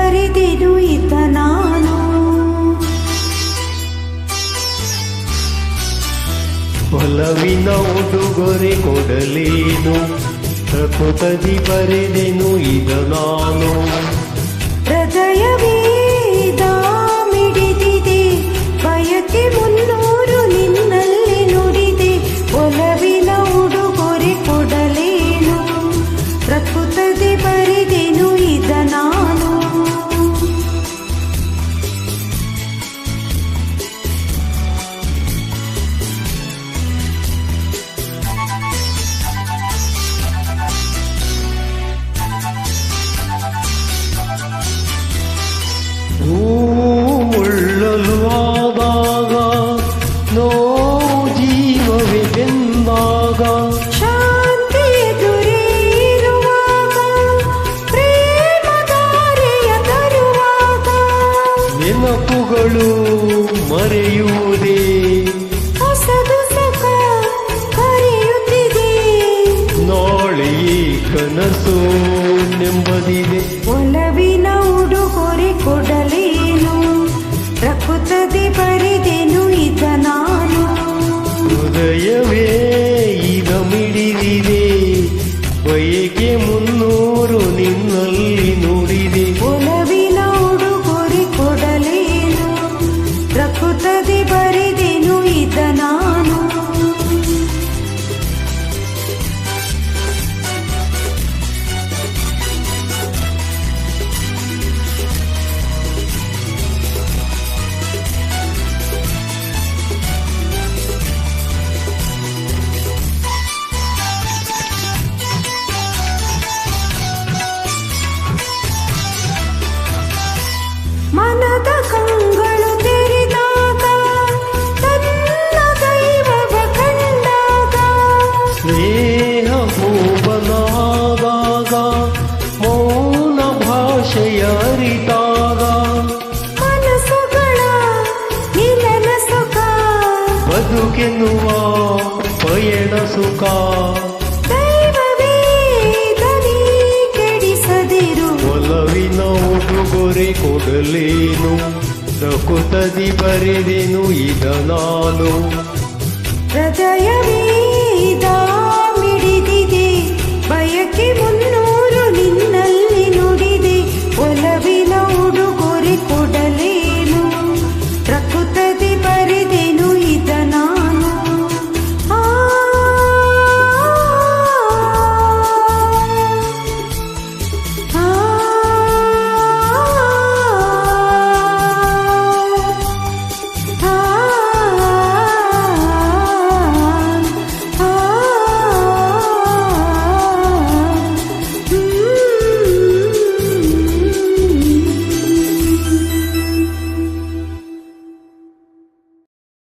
ಬರೆದೆನು ಇದ್ದ ನಾನು. ಒಲವಿನ ಉಡುಗೊರೆ ಕೊಡಲೇನು, ಪ್ರಕೃತದಿ ಬರೆದೆನು ಇದ ನಾನು. ಹೃದಯವೇದ ಮಿಡಿದಿದೆ, ಬಯಕೆ ಮುನ್ನೂರು ನಿನ್ನಲ್ಲಿ ನುಡಿದೆ. ಒಲವಿನ ಉಡುಗೊರೆ ಕೊಡಲೇನು, ಪ್ರಕೃತದಿ ಬರೆದೆನು ಇದ ನಾನು. ಮುಳ್ಳಲು ಆದಾಗ ನೋವು ಜೀವವೇ ಬೆಂದಾಗ, ಶಾಂತಿ ಎದುರಿರುವಾಗ, ಪ್ರೇಮಧಾರೆಯ ತರುವಾಗ, ನೆನಪುಗಳು ಮರೆಯುವುದೇ ಹೊಸದು ಸುಖ ಕರೆಯುತ್ತಿದೆ. ನಾಳೆ ಕನಸು ನೆಮ್ಮದಿದೆ. ಒಲವಿನ ಉಡುಗೊರೆ ಕೊಡಲೇನು, ಪ್ರಕೃತದಿ ಬರೆದೆನು ಇದ ನಾನು. ಹೃದಯವೇ ಈಗ ಮಿಡಿದಿದೆ, ಬಯಕೆ ಮುನ್ನೂರು ನಿನ್ನಲ್ಲಿ ನುಡಿದೆ. ಒಲವಿನ ಉಡುಗೊರೆ ಕೊಡಲೇನು, ಪ್ರಕೃತದಿ ಬರೆದೆನು ಇದ ನಾನು. ಮನದ ಕಂಗಳು ತೆರೆದಾಗ, ತನ್ನ ದೈವವ ಕಂಡಾಗ, ಸ್ನೇಹ ಭೂವನಾದಾಗ, ಮೌನ ಭಾಷೆಯ ಅರಿತಾಗ, ಮನಸ್ಸುಗಳ ನಿಲನ ಸುಖ, ಬದುಕೆನ್ನುವ ಪಯಣ ಸುಖ. ದೈವವೇ ದನಿ ಕೆಡಿಸದಿರು. ಒಲವಿನ ಉಡುಗೊರೆ ಕೊಡಲೇನು, ಪ್ರಕೃತದಿ ಬರೆದೆನು ಇದ ನಾನು. ಹೃದಯವೇ